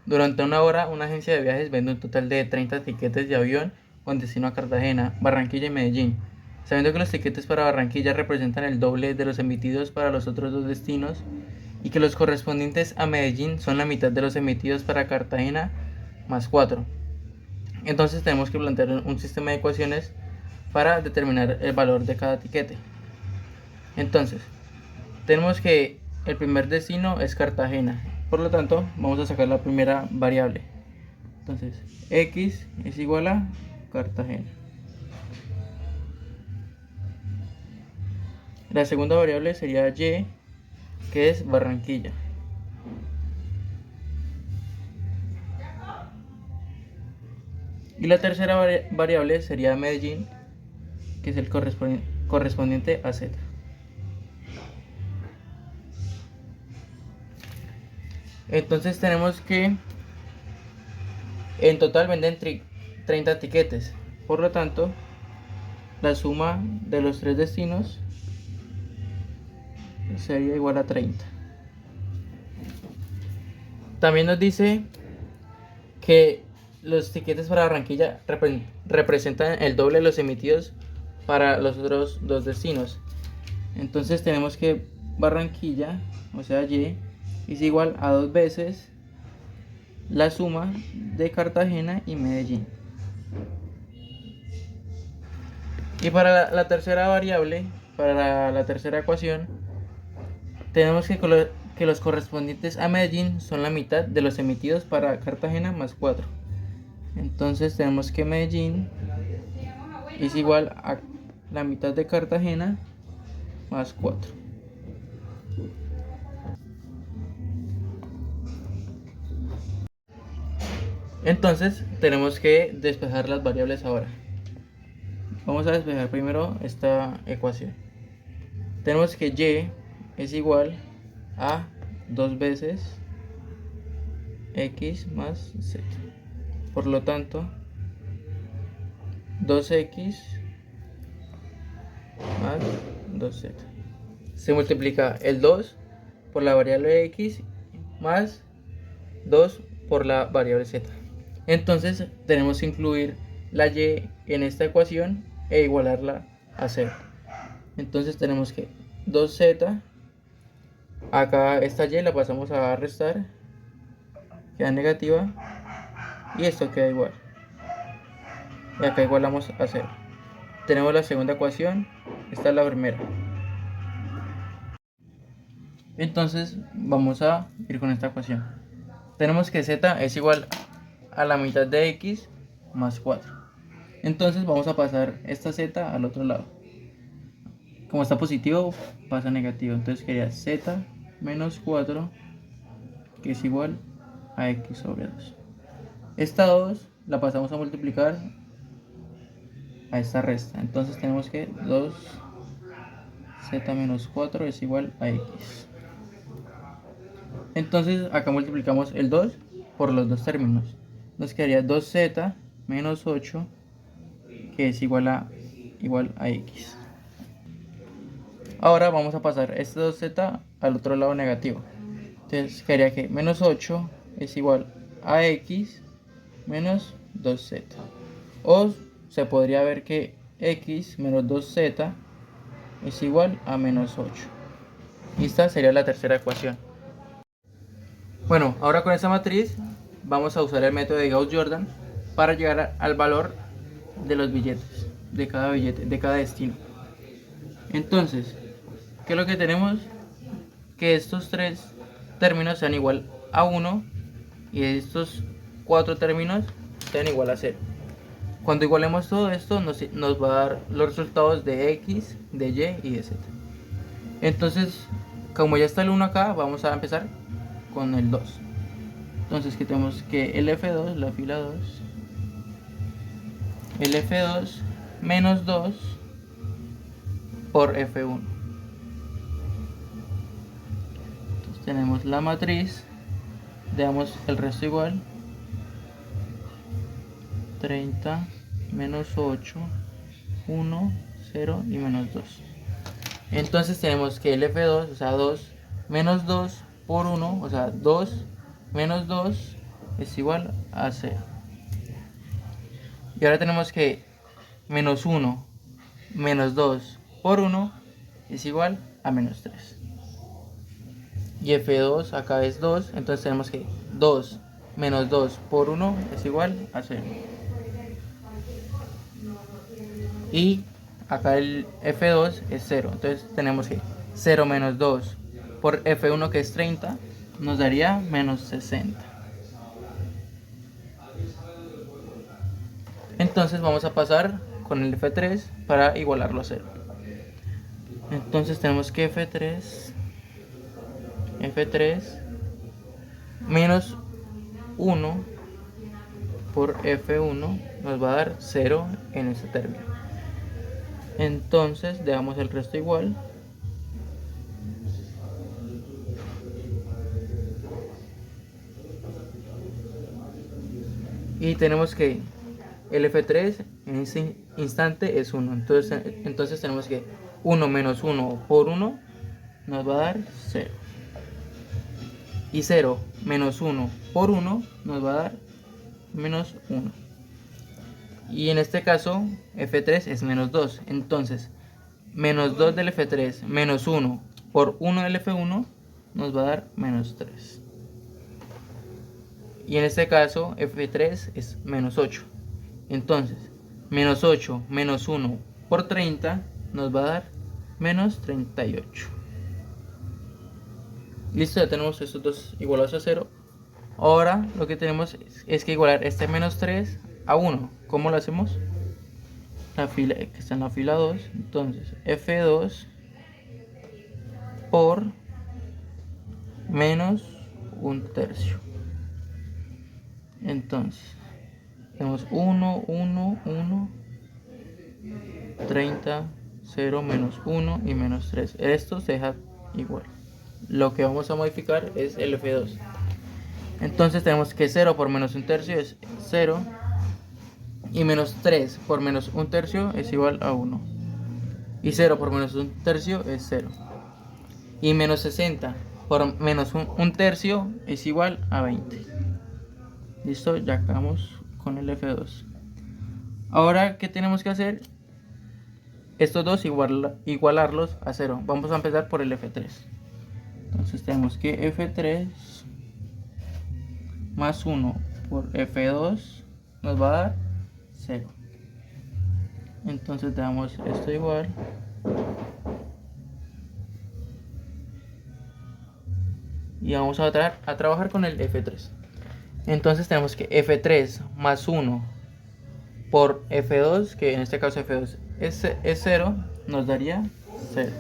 Durante una hora, una agencia de viajes vende un total de 30 tiquetes de avión con destino a Cartagena, Barranquilla y Medellín. Sabiendo que los tiquetes para Barranquilla representan el doble de los emitidos para los otros dos destinos y que los correspondientes a Medellín son la mitad de los emitidos para Cartagena más 4. Entonces tenemos que plantear un sistema de ecuaciones para determinar el valor de cada tiquete. Entonces, tenemos que el primer destino es Cartagena, por lo tanto vamos a sacar la primera variable. Entonces x es igual a Cartagena. La segunda variable sería y, que es Barranquilla. Y la tercera variable sería Medellín, que es el correspondiente a z. Entonces tenemos que en total venden 30 tiquetes, por lo tanto la suma de los tres destinos sería igual a 30. También nos dice que los tiquetes para Barranquilla representan el doble de los emitidos para los otros dos destinos. Entonces tenemos que Barranquilla, o sea y, es igual a 2 veces la suma de Cartagena y Medellín. Y para la tercera variable, para la tercera ecuación, tenemos que los correspondientes a Medellín son la mitad de los emitidos para Cartagena más 4. Entonces tenemos que Medellín es igual a la mitad de Cartagena más 4. Entonces tenemos que despejar las variables ahora. Vamos a despejar primero esta ecuación. Tenemos que y es igual a 2 veces x más z. Por lo tanto, 2x más 2z. Se multiplica el 2 por la variable x más 2 por la variable z. Entonces tenemos que incluir la y en esta ecuación e igualarla a 0. Entonces tenemos que 2z, acá esta y la pasamos a restar, queda negativa y esto queda igual. Y acá igualamos a 0. Tenemos la segunda ecuación, esta es la primera. Entonces vamos a ir con esta ecuación. Tenemos que z es igual a la mitad de x más 4. Entonces vamos a pasar esta z al otro lado. Como está positivo, pasa negativo. Entonces quedaría z menos 4, que es igual a x sobre 2. Esta 2 la pasamos a multiplicar a esta resta. Entonces tenemos que 2z menos 4 es igual a x. Entonces acá multiplicamos el 2 por los dos términos. Nos quedaría 2z menos 8, que es igual a x. Ahora vamos a pasar este 2z al otro lado negativo. Entonces quedaría que menos 8 es igual a x menos 2z. O se podría ver que x menos 2z es igual a menos 8. Y esta sería la tercera ecuación. Bueno, ahora con esta matriz vamos a usar el método de Gauss-Jordan para llegar al valor de los billetes, de cada billete, de cada destino. Entonces, ¿qué es lo que tenemos? Que estos tres términos sean igual a 1 y estos cuatro términos sean igual a 0. Cuando igualemos todo esto nos va a dar los resultados de x, de y y de z. Entonces, como ya está el 1 acá, vamos a empezar con el 2. Entonces que tenemos que el F2, la fila 2, el F2 menos 2 por F1. Entonces tenemos la matriz, damos el resto igual, 30, menos 8, 1, 0 y menos 2. Entonces tenemos que el F2, o sea 2, menos 2 por 1, o sea 2 menos 2 es igual a 0. Y ahora tenemos que menos 1 menos 2 por 1 es igual a menos 3. Y f2 acá es 2, entonces tenemos que 2 menos 2 por 1 es igual a 0. Y acá el f2 es 0, entonces tenemos que 0 menos 2 por f1 que es 30 nos daría menos 60. Entonces vamos a pasar con el f3 para igualarlo a 0. Entonces tenemos que f3 menos 1 por f1 nos va a dar 0 en este término. Entonces dejamos el resto igual. Y tenemos que el f3 en ese instante es 1. Entonces tenemos que 1 menos 1 por 1 nos va a dar 0. Y 0 menos 1 por 1 nos va a dar menos 1. Y en este caso f3 es menos 2. Entonces menos 2 del f3 menos 1 por 1 del f1 nos va a dar menos 3. Y en este caso f3 es menos 8. Entonces menos 8 menos 1 por 30 nos va a dar menos 38. Listo, ya tenemos estos dos igualados a 0. Ahora lo que tenemos es que igualar este menos 3 a 1. ¿Cómo lo hacemos? La fila que está en la fila 2. Entonces f2 por menos 1/3. Entonces tenemos 1, 1, 1, 30, 0, menos 1 y menos 3. Esto se deja igual. Lo que vamos a modificar es el f2. Entonces tenemos que 0 por menos 1/3 es 0. Y menos 3 por menos 1/3 es igual a 1. Y 0 por menos 1/3 es 0. Y menos 60 por menos 1/3 es igual a 20. Listo, ya acabamos con el f2. Ahora, ¿qué tenemos que hacer? Estos dos igualarlos a 0. Vamos a empezar por el f3. Entonces tenemos que f3 más 1 por f2 nos va a dar 0. Entonces damos esto igual. Y vamos a trabajar con el f3. Entonces tenemos que f3 más 1 por f2, que en este caso f2 es 0, nos daría 0.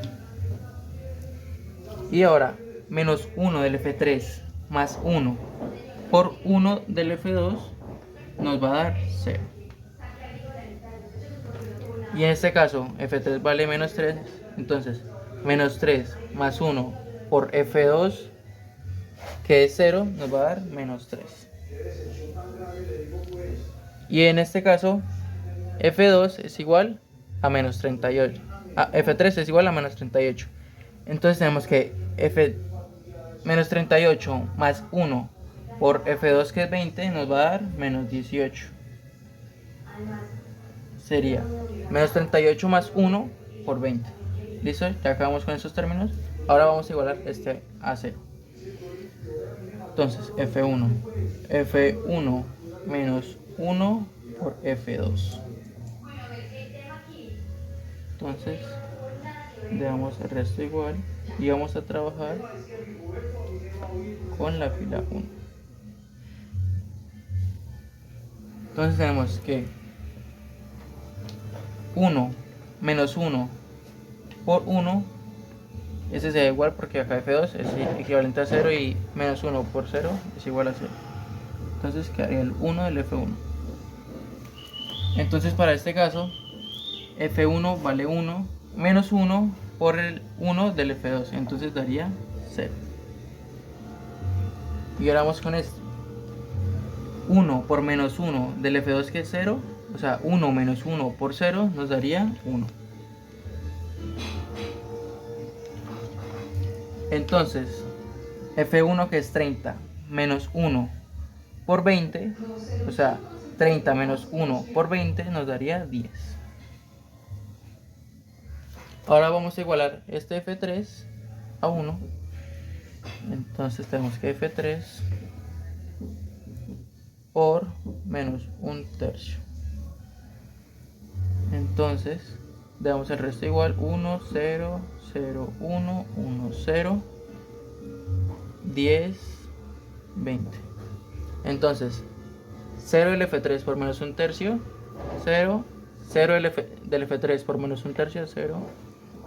Y ahora, menos 1 del f3 más 1 por 1 del f2 nos va a dar 0. Y en este caso, f3 vale menos 3, entonces menos 3 más 1 por f2, que es 0, nos va a dar menos 3. Y en este caso, f2 es igual a menos 38. f3 es igual a menos 38. Entonces tenemos que menos 38 más 1 por f2, que es 20, nos va a dar menos 18. Sería menos 38 más 1 por 20. ¿Listo? Ya acabamos con estos términos. Ahora vamos a igualar este a 0. Entonces f1 menos 1 por f2. Entonces dejamos el resto igual y vamos a trabajar con la fila 1. Entonces tenemos que 1 menos 1 por 1, ese se da igual porque acá f2 es equivalente a 0 y menos 1 por 0 es igual a 0. Entonces quedaría el 1 del f1. Entonces para este caso f1 vale 1 menos 1 por el 1 del f2, entonces daría 0. Y ahora vamos con esto. 1 por menos 1 del f2, que es 0, o sea 1 menos 1 por 0 nos daría 1. Entonces f1, que es 30, menos 1 por 20, o sea, 30 menos 1 por 20 nos daría 10. Ahora vamos a igualar este F3 a 1. Entonces tenemos que F3 por menos 1/3. Entonces damos el resto igual 1, 0, 0, 1, 1, 0, 10, 20. Entonces 0 del F3 por menos 1/3, 0, 0 del F3 por menos 1/3, 0,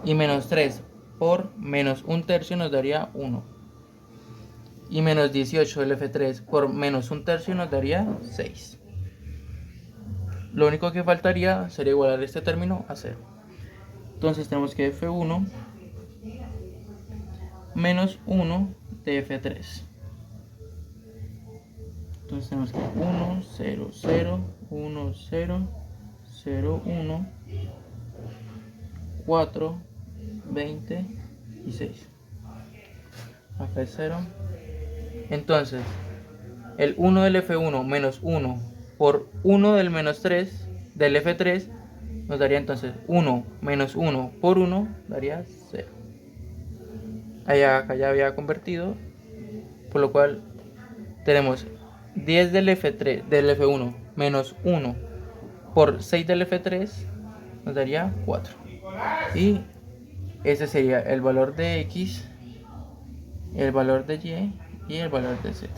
y menos 3 por menos 1/3 nos daría 1. Y menos 18 del F3 por menos 1/3 nos daría 6. Lo único que faltaría sería igualar este término a 0. Entonces tenemos que F1 menos 1 de F3. Entonces tenemos que 1, 0, 0, 1, 0, 0, 1, 4, 20 y 6. Acá es 0. Entonces, el 1 del F1 menos 1 por 1 del menos 3 del F3 nos daría entonces 1 menos 1 por 1 daría 0. Acá ya había convertido, por lo cual tenemos 10 del F1 menos 1 por 6 del F3 nos daría 4. Y ese sería el valor de X, el valor de Y y el valor de Z.